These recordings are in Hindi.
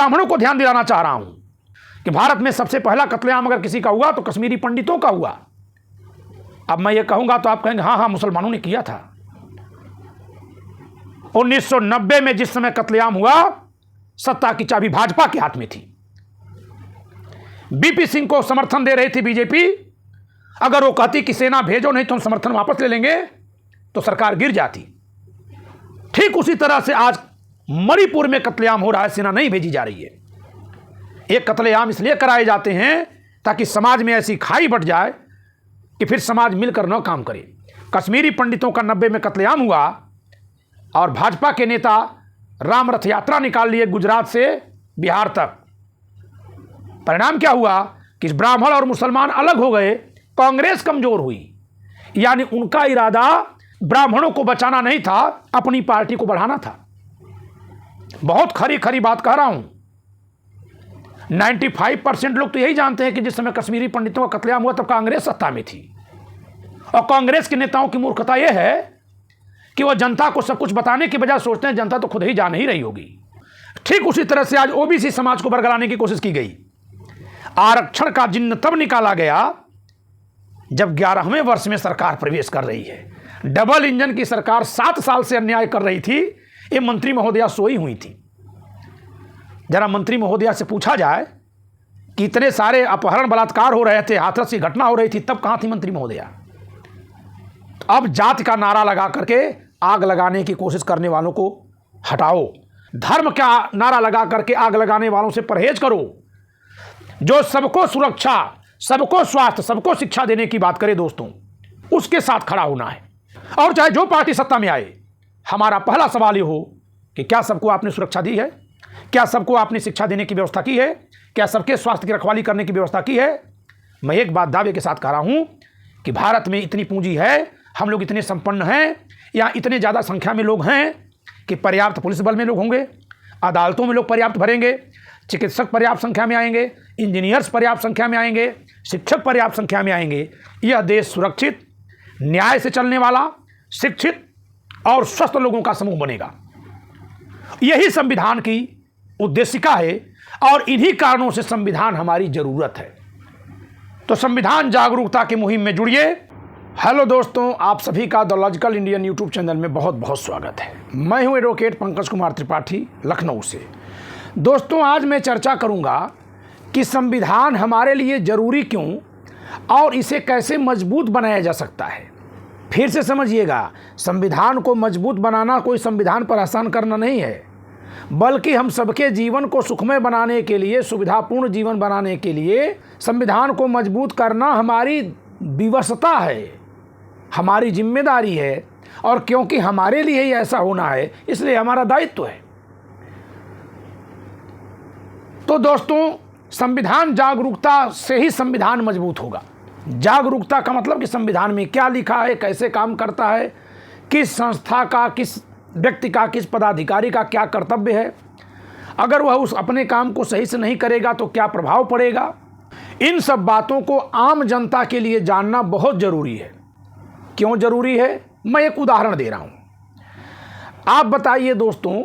ब्राह्मणों को ध्यान दिलाना चाह रहा हूं कि भारत में सबसे पहला कत्लेआम अगर किसी का हुआ तो कश्मीरी पंडितों का हुआ। अब मैं ये कहूंगा तो आप कहेंगे हाँ मुसलमानों ने किया था। 1990 में जिस समय कत्लेआम हुआ, सत्ता की चाबी भाजपा के हाथ में थी। बीपी सिंह को समर्थन दे रही थी बीजेपी। अगर वो कहती कि सेना भेजो नहीं तो हम समर्थन वापस ले लेंगे, तो सरकार गिर जाती। ठीक उसी तरह से आज मणिपुर में कत्लेआम हो रहा है, सेना नहीं भेजी जा रही है। ये कत्लेआम इसलिए कराए जाते हैं ताकि समाज में ऐसी खाई बढ़ जाए कि फिर समाज मिलकर न काम करे। कश्मीरी पंडितों का 90 में कत्लेआम हुआ और भाजपा के नेता राम रथ यात्रा निकाल लिए गुजरात से बिहार तक। परिणाम क्या हुआ कि ब्राह्मण और मुसलमान अलग हो गए, कांग्रेस कमजोर हुई। यानी उनका इरादा ब्राह्मणों को बचाना नहीं था, अपनी पार्टी को बढ़ाना था। बहुत खरी खरी बात कह रहा हूं। 95% लोग तो यही जानते हैं कि जिस समय कश्मीरी पंडितों का कत्लेआम हुआ तब कांग्रेस सत्ता में थी। और कांग्रेस के नेताओं की मूर्खता यह है कि वह जनता को सब कुछ बताने की बजाय सोचते हैं जनता तो खुद ही जान ही रही होगी। ठीक उसी तरह से आज ओबीसी समाज को बरगलाने की कोशिश की गई। आरक्षण का जिन्न तब निकाला गया जब 11वें वर्ष में सरकार प्रवेश कर रही है। डबल इंजन की सरकार 7 साल से अन्याय कर रही थी। ये मंत्री महोदया सोई हुई थी। जरा मंत्री महोदया से पूछा जाए कि इतने सारे अपहरण बलात्कार हो रहे थे, हाथरस की घटना हो रही थी, तब कहां थी मंत्री महोदया? अब जाति का नारा लगा करके आग लगाने की कोशिश करने वालों को हटाओ। धर्म का नारा लगा करके आग लगाने वालों से परहेज करो। जो सबको सुरक्षा, सबको स्वास्थ्य, सबको शिक्षा देने की बात करे दोस्तों, उसके साथ खड़ा होना है। और चाहे जो पार्टी सत्ता में आए, हमारा पहला सवाल ये हो कि क्या सबको आपने सुरक्षा दी है? क्या सबको आपने शिक्षा देने की व्यवस्था की है? क्या सबके स्वास्थ्य की रखवाली करने की व्यवस्था की है? मैं एक बात दावे के साथ कह रहा हूं कि भारत में इतनी पूंजी है, हम लोग इतने संपन्न हैं, या इतने ज़्यादा संख्या में लोग हैं कि पर्याप्त पुलिस बल में लोग होंगे, अदालतों में लोग पर्याप्त भरेंगे, चिकित्सक पर्याप्त संख्या में आएंगे, इंजीनियर्स पर्याप्त संख्या में आएंगे, शिक्षक पर्याप्त संख्या में आएंगे। यह देश सुरक्षित, न्याय से चलने वाला, शिक्षित और स्वस्थ लोगों का समूह बनेगा। यही संविधान की उद्देशिका है और इन्हीं कारणों से संविधान हमारी जरूरत है। तो संविधान जागरूकता की मुहिम में जुड़िए। हेलो दोस्तों, आप सभी का the logical Indian YouTube channel में बहुत बहुत स्वागत है। मैं हूं एडवोकेट पंकज कुमार त्रिपाठी, लखनऊ से। दोस्तों, आज मैं चर्चा करूंगा कि संविधान हमारे लिए जरूरी क्यों और इसे कैसे मजबूत बनाया जा सकता है। फिर से समझिएगा, संविधान को मजबूत बनाना कोई संविधान पर आसान करना नहीं है, बल्कि हम सबके जीवन को सुखमय बनाने के लिए, सुविधापूर्ण जीवन बनाने के लिए संविधान को मजबूत करना हमारी विवशता है, हमारी जिम्मेदारी है। और क्योंकि हमारे लिए ही ऐसा होना है, इसलिए हमारा दायित्व है। तो दोस्तों, संविधान जागरूकता से ही संविधान मजबूत होगा। जागरूकता का मतलब कि संविधान में क्या लिखा है, कैसे काम करता है, किस संस्था का, किस व्यक्ति का, किस पदाधिकारी का क्या कर्तव्य है, अगर वह उस अपने काम को सही से नहीं करेगा तो क्या प्रभाव पड़ेगा। इन सब बातों को आम जनता के लिए जानना बहुत जरूरी है। क्यों जरूरी है, मैं एक उदाहरण दे रहा हूं। आप बताइए दोस्तों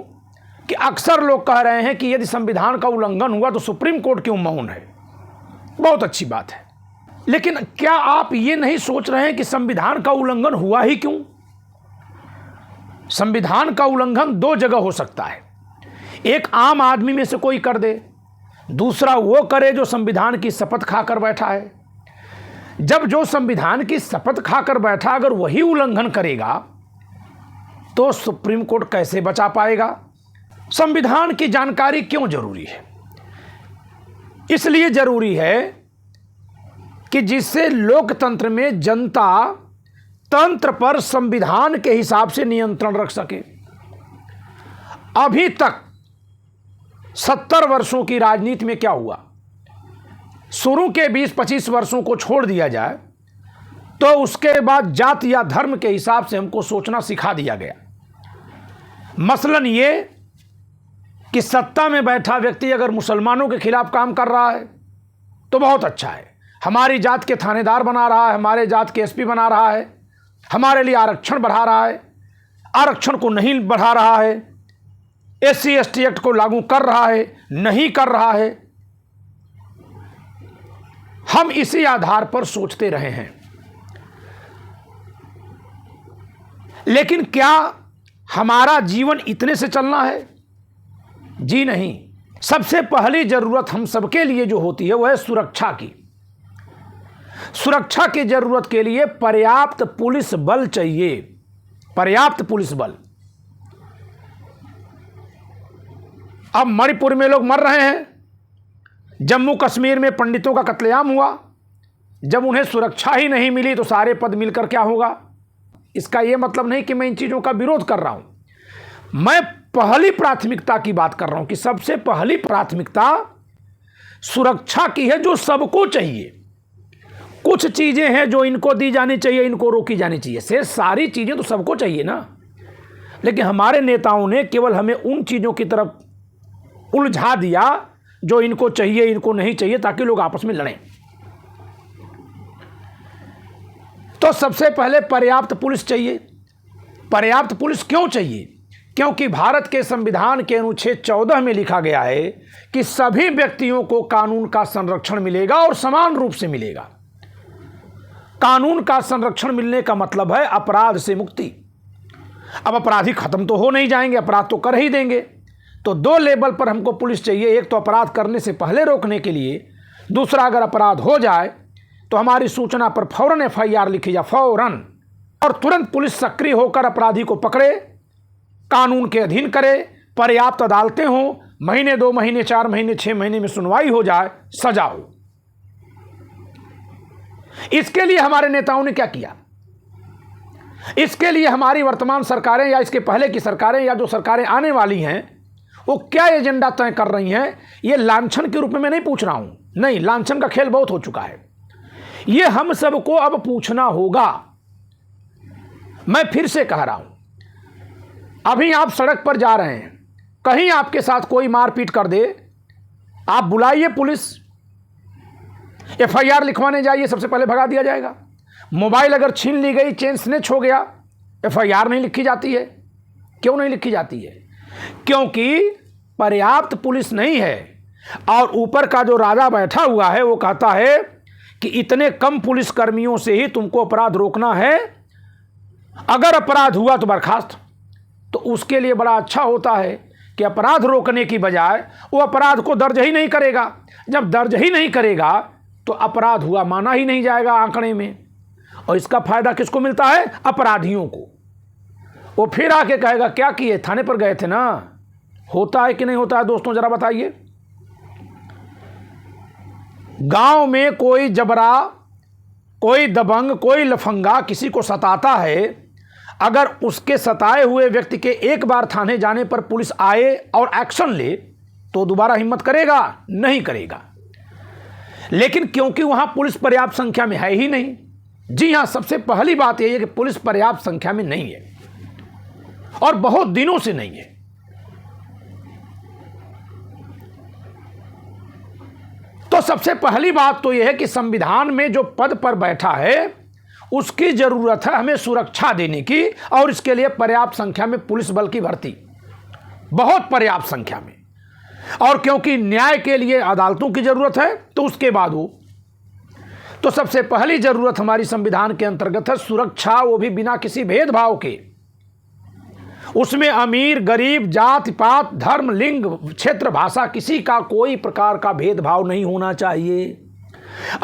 कि अक्सर लोग कह रहे हैं कि यदि संविधान का उल्लंघन हुआ तो सुप्रीम कोर्ट क्यों मौन है। बहुत अच्छी बात है, लेकिन क्या आप ये नहीं सोच रहे हैं कि संविधान का उल्लंघन हुआ ही क्यों? संविधान का उल्लंघन 2 जगह हो सकता है। एक आम आदमी में से कोई कर दे, दूसरा वो करे जो संविधान की शपथ खाकर बैठा है। जब जो संविधान की शपथ खाकर बैठा अगर वही उल्लंघन करेगा तो सुप्रीम कोर्ट कैसे बचा पाएगा? संविधान की जानकारी क्यों जरूरी है? इसलिए जरूरी है कि जिससे लोकतंत्र में जनता तंत्र पर संविधान के हिसाब से नियंत्रण रख सके। अभी तक 70 वर्षों की राजनीति में क्या हुआ? शुरू के 20-25 वर्षों को छोड़ दिया जाए तो उसके बाद जाति या धर्म के हिसाब से हमको सोचना सिखा दिया गया। मसलन ये कि सत्ता में बैठा व्यक्ति अगर मुसलमानों के खिलाफ काम कर रहा है तो बहुत अच्छा है, हमारी जात के थानेदार बना रहा है, हमारे जात के एसपी बना रहा है, हमारे लिए आरक्षण बढ़ा रहा है, आरक्षण को नहीं बढ़ा रहा है, SC/ST एक्ट को लागू कर रहा है, नहीं कर रहा है, हम इसी आधार पर सोचते रहे हैं। लेकिन क्या हमारा जीवन इतने से चलना है? जी नहीं। सबसे पहली जरूरत हम सबके लिए जो होती है वह है सुरक्षा की। सुरक्षा की जरूरत के लिए पर्याप्त पुलिस बल चाहिए, पर्याप्त पुलिस बल। अब मणिपुर में लोग मर रहे हैं, जम्मू कश्मीर में पंडितों का कत्लेआम हुआ, जब उन्हें सुरक्षा ही नहीं मिली तो सारे पद मिलकर क्या होगा? इसका यह मतलब नहीं कि मैं इन चीजों का विरोध कर रहा हूं। मैं पहली प्राथमिकता की बात कर रहा हूं कि सबसे पहली प्राथमिकता सुरक्षा की है, जो सबको चाहिए। कुछ चीजें हैं जो इनको दी जानी चाहिए, इनको रोकी जानी चाहिए, से सारी चीजें तो सबको चाहिए ना। लेकिन हमारे नेताओं ने केवल हमें उन चीजों की तरफ उलझा दिया जो इनको चाहिए, इनको नहीं चाहिए, ताकि लोग आपस में लड़ें। तो सबसे पहले पर्याप्त पुलिस चाहिए। पर्याप्त पुलिस क्यों चाहिए? क्योंकि भारत के संविधान के अनुच्छेद 14 में लिखा गया है कि सभी व्यक्तियों को कानून का संरक्षण मिलेगा और समान रूप से मिलेगा। कानून का संरक्षण मिलने का मतलब है अपराध से मुक्ति। अब अपराधी खत्म तो हो नहीं जाएंगे, अपराध तो कर ही देंगे। तो दो लेवल पर हमको पुलिस चाहिए, एक तो अपराध करने से पहले रोकने के लिए, दूसरा अगर अपराध हो जाए तो हमारी सूचना पर फौरन FIR लिखी जाए, फौरन, और तुरंत पुलिस सक्रिय होकर अपराधी को पकड़े, कानून के अधीन करे, पर्याप्त अदालतें हों, महीने 2 महीने 4 महीने 6 महीने में सुनवाई हो जाए, सजा हो। इसके लिए हमारे नेताओं ने क्या किया? इसके लिए हमारी वर्तमान सरकारें या इसके पहले की सरकारें या जो सरकारें आने वाली हैं वो क्या एजेंडा तय कर रही हैं? ये लांछन के रूप में मैं नहीं पूछ रहा हूं, नहीं, लांछन का खेल बहुत हो चुका है। ये हम सबको अब पूछना होगा। मैं फिर से कह रहा हूं, अभी आप सड़क पर जा रहे हैं, कहीं आपके साथ कोई मारपीट कर दे, आप बुलाइए पुलिस, FIR लिखवाने जाइए, सबसे पहले भगा दिया जाएगा। मोबाइल अगर छीन ली गई, चेन स्नेच हो गया, FIR नहीं लिखी जाती है। क्यों नहीं लिखी जाती है? क्योंकि पर्याप्त पुलिस नहीं है, और ऊपर का जो राजा बैठा हुआ है वो कहता है कि इतने कम पुलिस कर्मियों से ही तुमको अपराध रोकना है, अगर अपराध हुआ तो बर्खास्त। तो उसके लिए बड़ा अच्छा होता है कि अपराध रोकने की बजाय वो अपराध को दर्ज ही नहीं करेगा। जब दर्ज ही नहीं करेगा तो अपराध हुआ माना ही नहीं जाएगा आंकड़े में, और इसका फायदा किसको मिलता है? अपराधियों को। वो फिर आके कहेगा क्या किए, थाने पर गए थे ना। होता है कि नहीं होता है दोस्तों, जरा बताइए। गांव में कोई जबरा, कोई दबंग, कोई लफंगा किसी को सताता है, अगर उसके सताए हुए व्यक्ति के एक बार थाने जाने पर पुलिस आए और एक्शन ले तो दोबारा हिम्मत करेगा? नहीं करेगा। लेकिन क्योंकि वहां पुलिस पर्याप्त संख्या में है ही नहीं। जी हां, सबसे पहली बात यह है कि पुलिस पर्याप्त संख्या में नहीं है, और बहुत दिनों से नहीं है। तो सबसे पहली बात तो यह है कि संविधान में जो पद पर बैठा है उसकी जरूरत है हमें सुरक्षा देने की, और इसके लिए पर्याप्त संख्या में पुलिस बल की भर्ती, बहुत पर्याप्त संख्या में। और क्योंकि न्याय के लिए अदालतों की जरूरत है तो उसके बाद वो, तो सबसे पहली जरूरत हमारी संविधान के अंतर्गत है सुरक्षा, वो भी बिना किसी भेदभाव के। उसमें अमीर गरीब, जाति पात, धर्म, लिंग, क्षेत्र, भाषा, किसी का कोई प्रकार का भेदभाव नहीं होना चाहिए।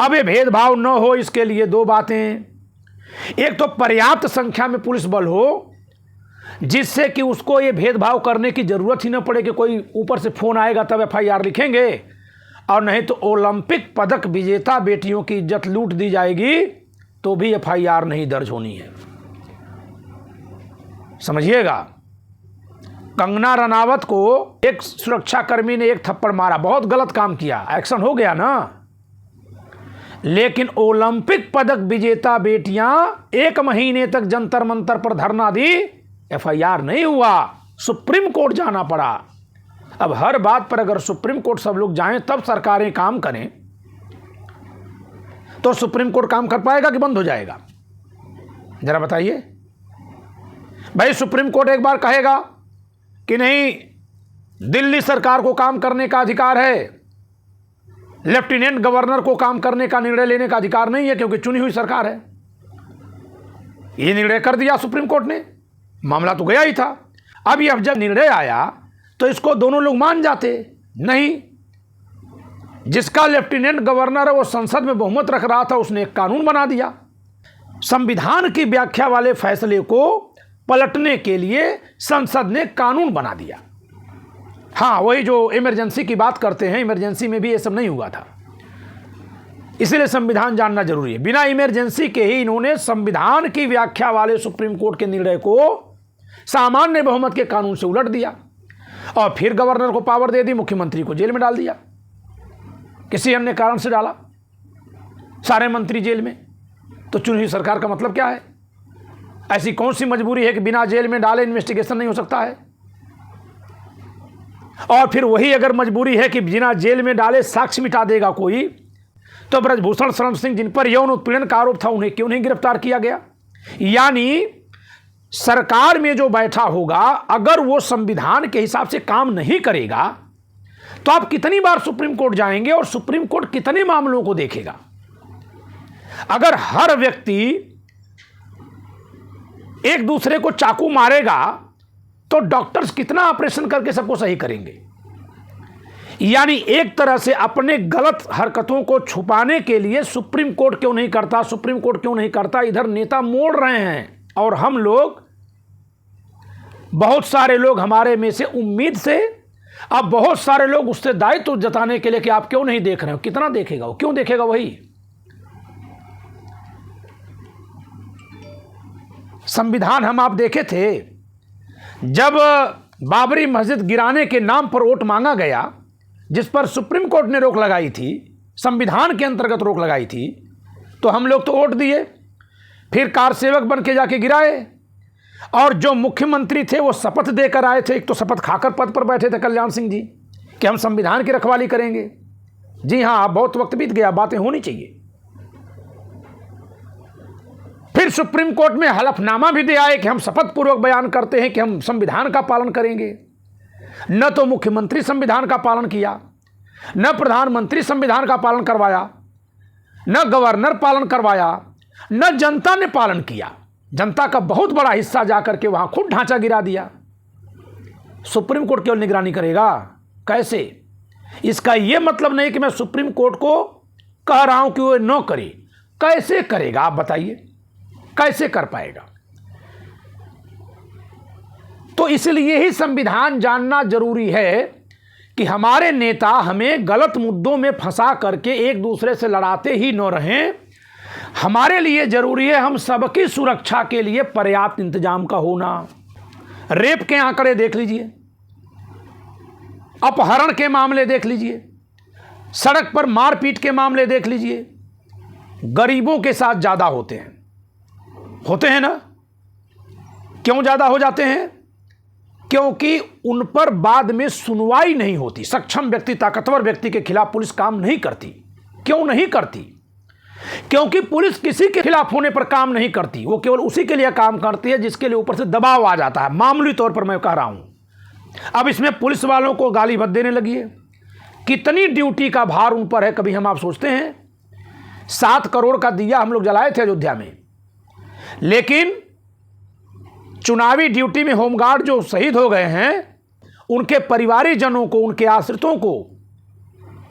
अब ये भेदभाव न हो, इसके लिए दो बातें। एक तो पर्याप्त संख्या में पुलिस बल हो, जिससे कि उसको ये भेदभाव करने की जरूरत ही न पड़े कि कोई ऊपर से फोन आएगा तब FIR लिखेंगे, और नहीं तो ओलंपिक पदक विजेता बेटियों की इज्जत लूट दी जाएगी तो भी FIR नहीं दर्ज होनी है। समझिएगा। कंगना रनावत को एक सुरक्षाकर्मी ने एक थप्पड़ मारा, बहुत गलत काम किया, एक्शन हो गया ना। लेकिन ओलंपिक पदक विजेता बेटियां 1 महीने तक जंतर मंतर पर धरना दी, FIR नहीं हुआ, सुप्रीम कोर्ट जाना पड़ा। अब हर बात पर अगर सुप्रीम कोर्ट सब लोग जाएं तब सरकारें काम करें, तो सुप्रीम कोर्ट काम कर पाएगा कि बंद हो जाएगा? जरा बताइए भाई। सुप्रीम कोर्ट एक बार कहेगा कि नहीं, दिल्ली सरकार को काम करने का अधिकार है, लेफ्टिनेंट गवर्नर को काम करने का निर्णय लेने का अधिकार नहीं है, क्योंकि चुनी हुई सरकार है। यह निर्णय कर दिया सुप्रीम कोर्ट ने, मामला तो गया ही था। अब यह जब निर्णय आया तो इसको दोनों लोग मान जाते, नहीं, जिसका लेफ्टिनेंट गवर्नर है वो संसद में बहुमत रख रहा था, उसने एक कानून बना दिया। संविधान की व्याख्या वाले फैसले को पलटने के लिए संसद ने कानून बना दिया। हाँ, वही जो इमरजेंसी की बात करते हैं, इमरजेंसी में भी ये सब नहीं हुआ था, इसलिए संविधान जानना जरूरी है। बिना इमरजेंसी के ही इन्होंने संविधान की व्याख्या वाले सुप्रीम कोर्ट के निर्णय को सामान्य बहुमत के कानून से उलट दिया और फिर गवर्नर को पावर दे दी, मुख्यमंत्री को जेल में डाल दिया, किसी अन्य कारण से डाला, सारे मंत्री जेल में। तो चुनी हुई सरकार का मतलब क्या है? ऐसी कौन सी मजबूरी है कि बिना जेल में डाले इन्वेस्टिगेशन नहीं हो सकता है? और फिर वही अगर मजबूरी है कि बिना जेल में डाले साक्ष्य मिटा देगा कोई, तो ब्रजभूषण शरण सिंह जिन पर यौन उत्पीड़न का आरोप था उन्हें क्यों नहीं गिरफ्तार किया गया? यानी सरकार में जो बैठा होगा, अगर वो संविधान के हिसाब से काम नहीं करेगा तो आप कितनी बार सुप्रीम कोर्ट जाएंगे और सुप्रीम कोर्ट कितने मामलों को देखेगा? अगर हर व्यक्ति एक दूसरे को चाकू मारेगा तो डॉक्टर्स कितना ऑपरेशन करके सबको सही करेंगे? यानी एक तरह से अपने गलत हरकतों को छुपाने के लिए सुप्रीम कोर्ट क्यों नहीं करता, सुप्रीम कोर्ट क्यों नहीं करता, इधर नेता मोड़ रहे हैं। और हम लोग, बहुत सारे लोग हमारे में से उम्मीद से, अब बहुत सारे लोग उससे दायित्व जताने के लिए कि आप क्यों नहीं देख रहे हो। कितना देखेगा वो? क्यों देखेगा? वही संविधान हम आप देखे थे, जब बाबरी मस्जिद गिराने के नाम पर वोट मांगा गया, जिस पर सुप्रीम कोर्ट ने रोक लगाई थी, संविधान के अंतर्गत रोक लगाई थी, तो हम लोग तो वोट दिए, फिर कार सेवक बन के जाके गिराए। और जो मुख्यमंत्री थे वो शपथ देकर आए थे, एक तो शपथ खाकर पद पर बैठे थे कल्याण सिंह जी कि हम संविधान की रखवाली करेंगे। जी हाँ, बहुत वक्त बीत गया, बातें होनी चाहिए। फिर सुप्रीम कोर्ट में हलफनामा भी दे आए कि हम शपथ पूर्वक बयान करते हैं कि हम संविधान का पालन करेंगे। न तो मुख्यमंत्री संविधान का पालन किया, न प्रधानमंत्री संविधान का पालन करवाया, न गवर्नर पालन करवाया, न जनता ने पालन किया। जनता का बहुत बड़ा हिस्सा जाकर के वहां खुद ढांचा गिरा दिया। सुप्रीम कोर्ट क्यों निगरानी करेगा? कैसे? इसका यह मतलब नहीं कि मैं सुप्रीम कोर्ट को कह रहा हूं कि वो न करे। कैसे करेगा आप बताइए? कैसे कर पाएगा? तो इसलिए ही संविधान जानना जरूरी है कि हमारे नेता हमें गलत मुद्दों में फंसा करके एक दूसरे से लड़ाते ही न रहें। हमारे लिए जरूरी है हम सबकी सुरक्षा के लिए पर्याप्त इंतजाम का होना। रेप के आंकड़े देख लीजिए, अपहरण के मामले देख लीजिए, सड़क पर मारपीट के मामले देख लीजिए, गरीबों के साथ ज्यादा होते हैं ना? क्यों ज्यादा हो जाते हैं? क्योंकि उन पर बाद में सुनवाई नहीं होती। सक्षम व्यक्ति, ताकतवर व्यक्ति के खिलाफ पुलिस काम नहीं करती। क्यों नहीं करती? क्योंकि पुलिस किसी के खिलाफ होने पर काम नहीं करती, वो केवल उसी के लिए काम करती है जिसके लिए ऊपर से दबाव आ जाता है। मामूली तौर पर मैं कह रहा हूं। अब इसमें पुलिस वालों को गाली बद देने लगी है। कितनी ड्यूटी का भार उन पर है, कभी हम आप सोचते हैं? 7 करोड़ का दिया हम लोग जलाए थे अयोध्या में, लेकिन चुनावी ड्यूटी में होमगार्ड जो शहीद हो गए हैं, उनके परिवारजनों को, उनके आश्रितों को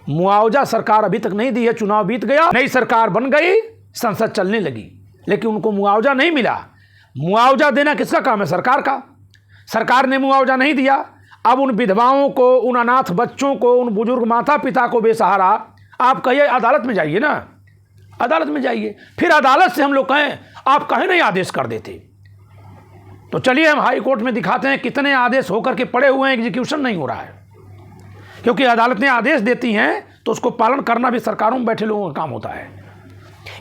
मुआवजा सरकार अभी तक नहीं दी है। चुनाव बीत गया, नई सरकार बन गई, संसद चलने लगी, लेकिन उनको मुआवजा नहीं मिला। मुआवजा देना किसका काम है? सरकार का। सरकार ने मुआवजा नहीं दिया। अब उन विधवाओं को, उन अनाथ बच्चों को, उन बुजुर्ग माता पिता को बेसहारा आप कहिए अदालत में जाइए ना, अदालत में जाइए। फिर अदालत से हम लोग कहें आप कहीं नहीं आदेश कर देते, तो चलिए हम हाई कोर्ट में दिखाते हैं कितने आदेश होकर के पड़े हुए हैं, एग्जीक्यूशन नहीं हो रहा है। क्योंकि अदालतें आदेश देती हैं तो उसको पालन करना भी सरकारों में बैठे लोगों का काम होता है।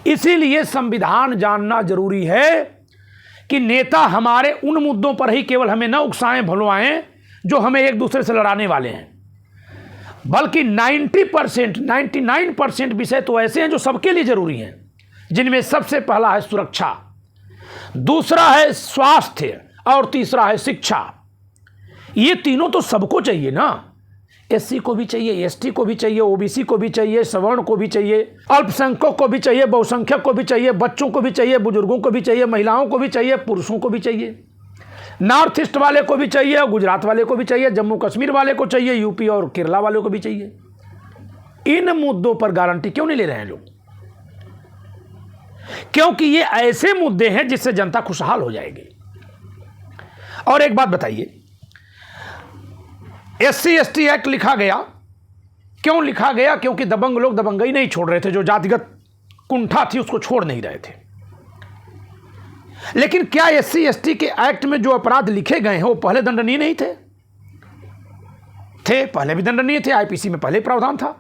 इसीलिए संविधान जानना जरूरी है कि नेता हमारे उन मुद्दों पर ही केवल हमें न उकसाएं, भुलवाएं जो हमें एक दूसरे से लड़ाने वाले हैं, बल्कि 90%, 99% विषय तो ऐसे हैं जो सबके लिए जरूरी हैं, जिनमें सबसे पहला है सुरक्षा, दूसरा है स्वास्थ्य और तीसरा है शिक्षा। ये तीनों तो सबको चाहिए ना, एससी को भी चाहिए, एसटी को भी चाहिए, ओबीसी को भी चाहिए, सवर्ण को भी चाहिए, अल्पसंख्यक को भी चाहिए, बहुसंख्यक को भी चाहिए, बच्चों को भी चाहिए, बुजुर्गों को भी चाहिए, महिलाओं को भी चाहिए, पुरुषों को भी चाहिए, नॉर्थ ईस्ट वाले को भी चाहिए और गुजरात वाले को भी चाहिए, जम्मू कश्मीर वाले को चाहिए, यूपी और केरला वाले को भी चाहिए। इन मुद्दों पर गारंटी क्यों नहीं ले रहे हैं लोग? क्योंकि ये ऐसे मुद्दे हैं जिससे जनता खुशहाल हो जाएगी। और एक बात बताइए, एससी एसटी एक्ट लिखा गया, क्यों लिखा गया? क्योंकि दबंग लोग दबंगई नहीं छोड़ रहे थे, जो जातिगत कुंठा थी उसको छोड़ नहीं रहे थे। लेकिन क्या एससी एसटी के एक्ट में जो अपराध लिखे गए हैं वो पहले दंडनीय नहीं थे? थे, पहले भी दंडनीय थे, आईपीसी में पहले प्रावधान था।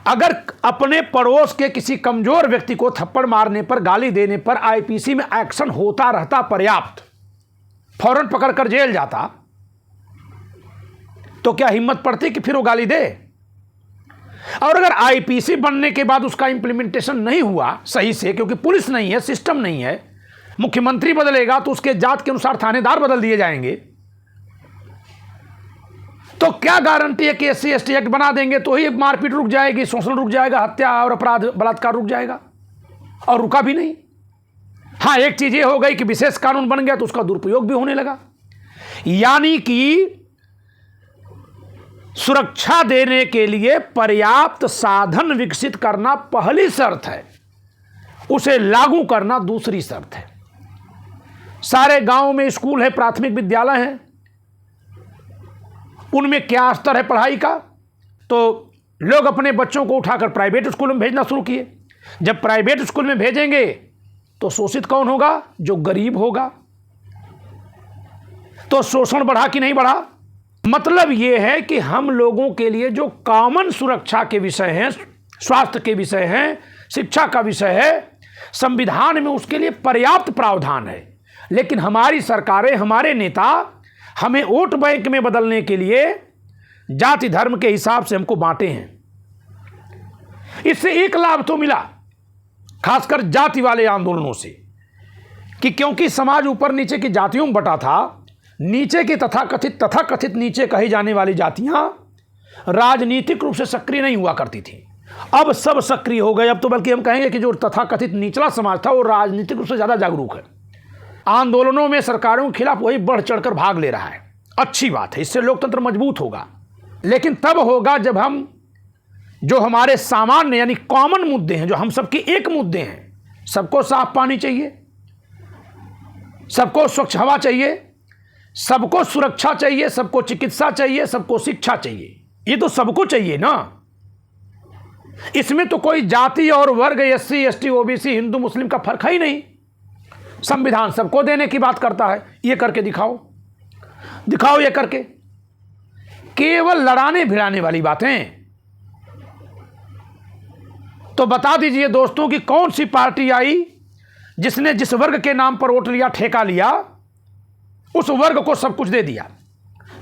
अगर अपने पड़ोस के किसी कमजोर व्यक्ति को थप्पड़ मारने पर, गाली देने पर आईपीसी में एक्शन होता रहता पर्याप्त, फौरन पकड़कर जेल जाता, तो क्या हिम्मत पड़ती कि फिर वो गाली दे? और अगर आईपीसी बनने के बाद उसका इंप्लीमेंटेशन नहीं हुआ सही से, क्योंकि पुलिस नहीं है, सिस्टम नहीं है, मुख्यमंत्री बदलेगा तो उसके जात के अनुसार थानेदार बदल दिए जाएंगे, तो क्या गारंटी है कि एससी एसटी एक्ट बना देंगे तो ही मारपीट रुक जाएगी, शोषण रुक जाएगा, हत्या और अपराध बलात्कार रुक जाएगा? और रुका भी नहीं। हाँ, एक चीज ये हो गई कि विशेष कानून बन गया तो उसका दुरुपयोग भी होने लगा। यानी कि सुरक्षा देने के लिए पर्याप्त साधन विकसित करना पहली शर्त है, उसे लागू करना दूसरी शर्त है। सारे गांव में स्कूल है, प्राथमिक विद्यालय है, उनमें क्या स्तर है पढ़ाई का? तो लोग अपने बच्चों को उठाकर प्राइवेट स्कूल में भेजना शुरू किए। जब प्राइवेट स्कूल में भेजेंगे तो शोषित कौन होगा? जो गरीब होगा। तो शोषण बढ़ा कि नहीं बढ़ा? मतलब यह है कि हम लोगों के लिए जो कॉमन सुरक्षा के विषय हैं, स्वास्थ्य के विषय हैं, शिक्षा का विषय है, संविधान में उसके लिए पर्याप्त प्रावधान है। लेकिन हमारी सरकारें, हमारे नेता हमें वोट बैंक में बदलने के लिए जाति धर्म के हिसाब से हमको बांटे हैं। इससे एक लाभ तो मिला, खासकर जाति वाले आंदोलनों से, कि क्योंकि समाज ऊपर नीचे की जातियों में बटा था, नीचे की तथाकथित नीचे कही जाने वाली जातियां राजनीतिक रूप से सक्रिय नहीं हुआ करती थी। अब सब सक्रिय हो गए। अब तो बल्कि हम कहेंगे कि जो तथाकथित निचला समाज था वो राजनीतिक रूप से ज्यादा जागरूक है। आंदोलनों में सरकारों के खिलाफ वही बढ़ चढ़कर भाग ले रहा है। अच्छी बात है, इससे लोकतंत्र मजबूत होगा। लेकिन तब होगा जब हम जो हमारे सामान्य यानी कॉमन मुद्दे हैं, जो हम सबके एक मुद्दे हैं, सबको साफ पानी चाहिए, सबको स्वच्छ हवा चाहिए, सबको सुरक्षा चाहिए, सबको चिकित्सा चाहिए, सबको शिक्षा चाहिए, ये तो सबको चाहिए ना। इसमें तो कोई जाति और वर्ग, एससी एसटी ओबीसी हिंदू मुस्लिम का फर्क है ही नहीं। संविधान सबको देने की बात करता है। ये करके दिखाओ, दिखाओ ये करके। केवल लड़ाने भिड़ाने वाली बातें। तो बता दीजिए दोस्तों कि कौन सी पार्टी आई जिसने जिस वर्ग के नाम पर वोट लिया, ठेका लिया, उस वर्ग को सब कुछ दे दिया?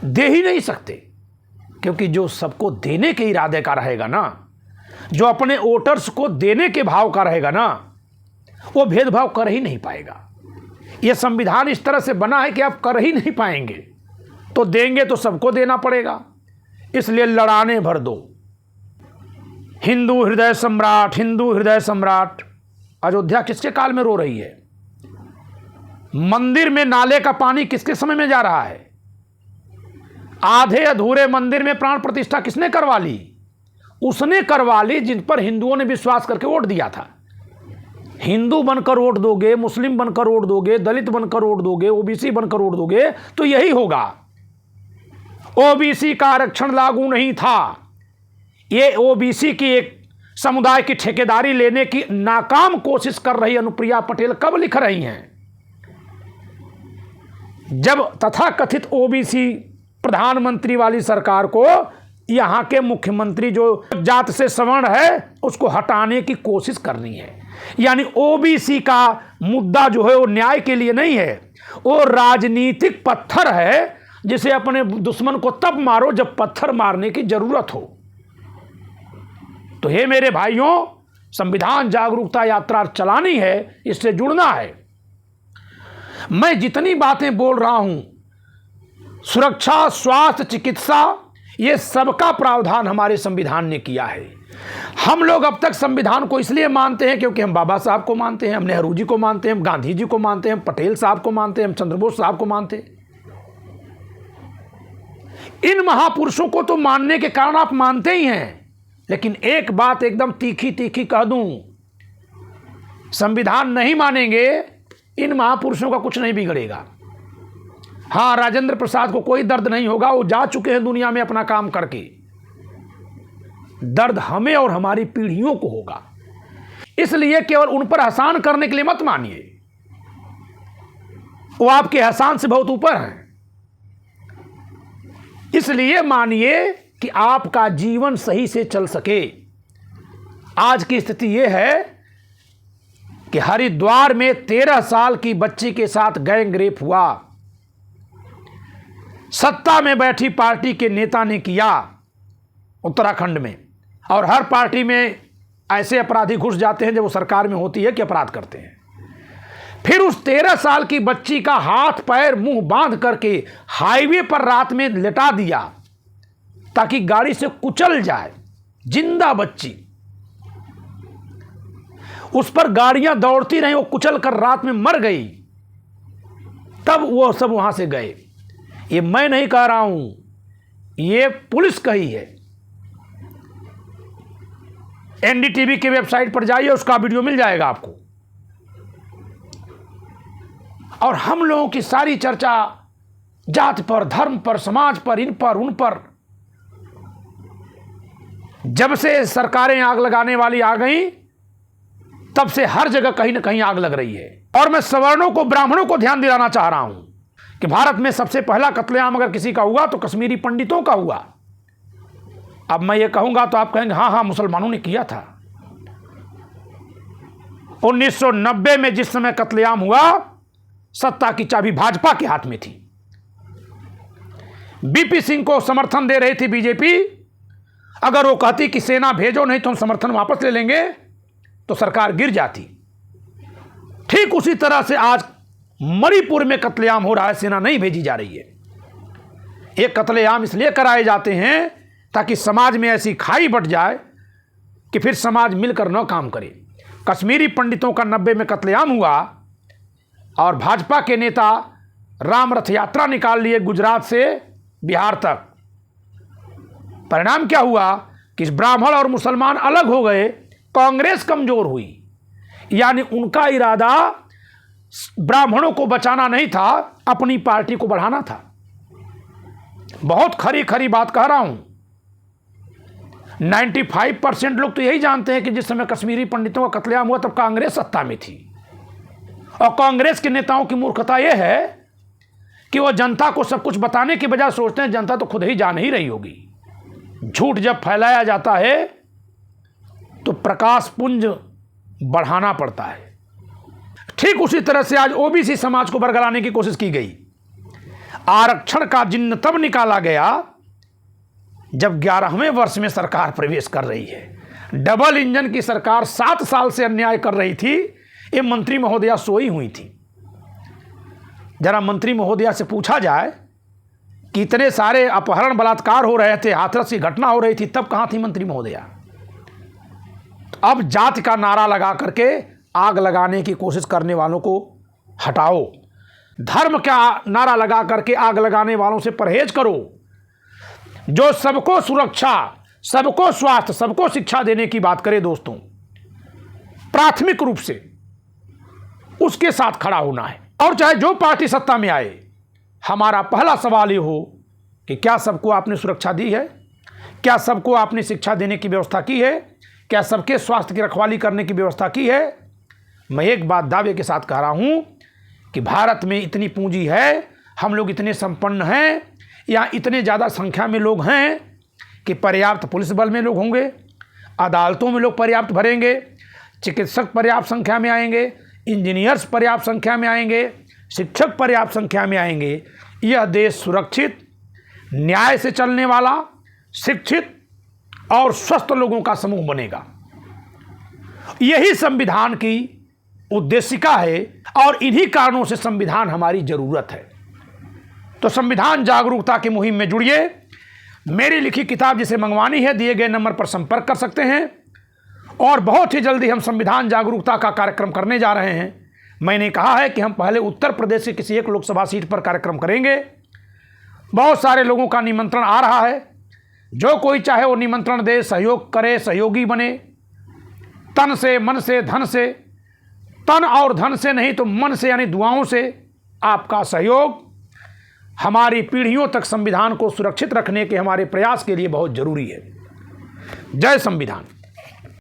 दे ही नहीं सकते, क्योंकि जो सबको देने के इरादे का रहेगा ना, जो अपने वोटर्स को देने के भाव का रहेगा ना, वो भेदभाव कर ही नहीं पाएगा। यह संविधान इस तरह से बना है कि आप कर ही नहीं पाएंगे। तो देंगे तो सबको देना पड़ेगा, इसलिए लड़ाने भर दो। हिंदू हृदय सम्राट, हिंदू हृदय सम्राट। अयोध्या किसके काल में रो रही है? मंदिर में नाले का पानी किसके समय में जा रहा है? आधे अधूरे मंदिर में प्राण प्रतिष्ठा किसने करवा ली? उसने करवा ली जिन पर हिंदुओं ने विश्वास करके वोट दिया था। हिंदू बनकर वोट दोगे, मुस्लिम बनकर वोट दोगे, दलित बनकर वोट दोगे, ओबीसी बनकर वोट दोगे, तो यही होगा। ओबीसी का आरक्षण लागू नहीं था। ये ओबीसी की एक समुदाय की ठेकेदारी लेने की नाकाम कोशिश कर रही अनुप्रिया पटेल कब लिख रही हैं? जब तथाकथित ओबीसी प्रधानमंत्री वाली सरकार को यहां के मुख्यमंत्री जो जात से सवर्ण है उसको हटाने की कोशिश करनी है। यानी ओबीसी का मुद्दा जो है वो न्याय के लिए नहीं है, वो राजनीतिक पत्थर है जिसे अपने दुश्मन को तब मारो जब पत्थर मारने की जरूरत हो। तो हे मेरे भाइयों, संविधान जागरूकता यात्रा चलानी है, इससे जुड़ना है। मैं जितनी बातें बोल रहा हूं सुरक्षा, स्वास्थ्य, चिकित्सा, ये सबका प्रावधान हमारे संविधान ने किया है। हम लोग अब तक संविधान को इसलिए मानते हैं क्योंकि हम बाबा साहब को मानते हैं, हम नेहरू जी को मानते हैं, हम गांधी जी को मानते हैं, हम पटेल साहब को मानते हैं, हम चंद्रबोस साहब को मानते हैं। इन महापुरुषों को तो मानने के कारण आप मानते ही हैं, लेकिन एक बात एकदम तीखी तीखी कह दूं, संविधान नहीं मानेंगे, इन महापुरुषों का कुछ नहीं बिगड़ेगा। हाँ, राजेंद्र प्रसाद को कोई दर्द नहीं होगा, वो जा चुके हैं दुनिया में अपना काम करके। दर्द हमें और हमारी पीढ़ियों को होगा। इसलिए केवल उन पर एहसान करने के लिए मत मानिए, वो आपके एहसान से बहुत ऊपर हैं। इसलिए मानिए कि आपका जीवन सही से चल सके। आज की स्थिति यह है कि हरिद्वार में 13 साल की बच्ची के साथ गैंग रेप हुआ। सत्ता में बैठी पार्टी के नेता ने किया उत्तराखंड में, और हर पार्टी में ऐसे अपराधी घुस जाते हैं जब वो सरकार में होती है कि अपराध करते हैं। फिर उस 13 साल की बच्ची का हाथ पैर मुंह बांध करके हाईवे पर रात में लेटा दिया ताकि गाड़ी से कुचल जाए। जिंदा बच्ची, उस पर गाड़ियां दौड़ती रहीं, वो कुचल कर रात में मर गई। तब वो सब वहां से गए। ये मैं नहीं कह रहा हूं, ये पुलिस कही है। एनडीटीवी की वेबसाइट पर जाइए, उसका वीडियो मिल जाएगा आपको। और हम लोगों की सारी चर्चा जात पर, धर्म पर, समाज पर, इन पर, उन पर, जब से सरकारें आग लगाने वाली आ गई तब से हर जगह कहीं ना कहीं आग लग रही है। और मैं सवर्णों को, ब्राह्मणों को ध्यान दिलाना चाह रहा हूं कि भारत में सबसे पहला कत्लेआम अगर किसी का हुआ तो कश्मीरी पंडितों का हुआ। अब मैं ये कहूंगा तो आप कहेंगे हाँ हाँ मुसलमानों ने किया था। 1990 में जिस समय कत्लेआम हुआ, सत्ता की चाबी भाजपा के हाथ में थी। बीपी सिंह को समर्थन दे रही थी बीजेपी। अगर वो कहती कि सेना भेजो नहीं तो हम समर्थन वापस ले लेंगे, तो सरकार गिर जाती। ठीक उसी तरह से आज मणिपुर में कत्लेआम हो रहा है, सेना नहीं भेजी जा रही है। ये कत्लेआम इसलिए कराए जाते हैं ताकि समाज में ऐसी खाई बट जाए कि फिर समाज मिलकर न काम करे। कश्मीरी पंडितों का 90 में कत्लेआम हुआ और भाजपा के नेता राम रथ यात्रा निकाल लिए गुजरात से बिहार तक। परिणाम क्या हुआ कि ब्राह्मण और मुसलमान अलग हो गए, कांग्रेस कमजोर हुई। यानी उनका इरादा ब्राह्मणों को बचाना नहीं था, अपनी पार्टी को बढ़ाना था। बहुत खरी खरी बात कह रहा हूं। 95% लोग तो यही जानते हैं कि जिस समय कश्मीरी पंडितों का कत्लेआम हुआ तब कांग्रेस सत्ता में थी। और कांग्रेस के नेताओं की मूर्खता यह है कि वह जनता को सब कुछ बताने के बजाय सोचते हैं जनता तो खुद ही जान ही रही होगी। झूठ जब फैलाया जाता है तो प्रकाश पुंज बढ़ाना पड़ता है। ठीक उसी तरह से आज ओबीसी समाज को बरगलाने की कोशिश की गई। आरक्षण का जिन्न तब निकाला गया जब 11वें वर्ष में सरकार प्रवेश कर रही है। डबल इंजन की सरकार 7 साल से अन्याय कर रही थी। ये मंत्री महोदया सोई हुई थी। जरा मंत्री महोदया से पूछा जाए कि इतने सारे अपहरण बलात्कार हो रहे थे, हाथरस की घटना हो रही थी, तब कहां थी मंत्री महोदया? अब जाति का नारा लगा करके आग लगाने की कोशिश करने वालों को हटाओ, धर्म का नारा लगा करके आग लगाने वालों से परहेज करो। जो सबको सुरक्षा, सबको स्वास्थ्य, सबको शिक्षा देने की बात करे दोस्तों, प्राथमिक रूप से उसके साथ खड़ा होना है। और चाहे जो पार्टी सत्ता में आए, हमारा पहला सवाल ये हो कि क्या सबको आपने सुरक्षा दी है? क्या सबको आपने शिक्षा देने की व्यवस्था की है? क्या सबके स्वास्थ्य की रखवाली करने की व्यवस्था की है? मैं एक बात दावे के साथ कह रहा हूं कि भारत में इतनी पूंजी है, हम लोग इतने संपन्न हैं, या इतने ज़्यादा संख्या में लोग हैं कि पर्याप्त पुलिस बल में लोग होंगे, अदालतों में लोग पर्याप्त भरेंगे, चिकित्सक पर्याप्त संख्या में आएंगे, इंजीनियर्स पर्याप्त संख्या में आएंगे, शिक्षक पर्याप्त संख्या में आएंगे। यह देश सुरक्षित, न्याय से चलने वाला, शिक्षित और स्वस्थ लोगों का समूह बनेगा। यही संविधान की उद्देशिका है और इन्हीं कारणों से संविधान हमारी जरूरत है। तो संविधान जागरूकता की मुहिम में जुड़िए। मेरी लिखी किताब जिसे मंगवानी है दिए गए नंबर पर संपर्क कर सकते हैं। और बहुत ही जल्दी हम संविधान जागरूकता का कार्यक्रम करने जा रहे हैं। मैंने कहा है कि हम पहले उत्तर प्रदेश की किसी एक लोकसभा सीट पर कार्यक्रम करेंगे। बहुत सारे लोगों का निमंत्रण आ रहा है। जो कोई चाहे वो निमंत्रण दे, सहयोग करे, सहयोगी बने, तन से, मन से, धन से, तन और धन से नहीं तो मन से यानी दुआओं से आपका सहयोग हमारी पीढ़ियों तक संविधान को सुरक्षित रखने के हमारे प्रयास के लिए बहुत जरूरी है। जय संविधान।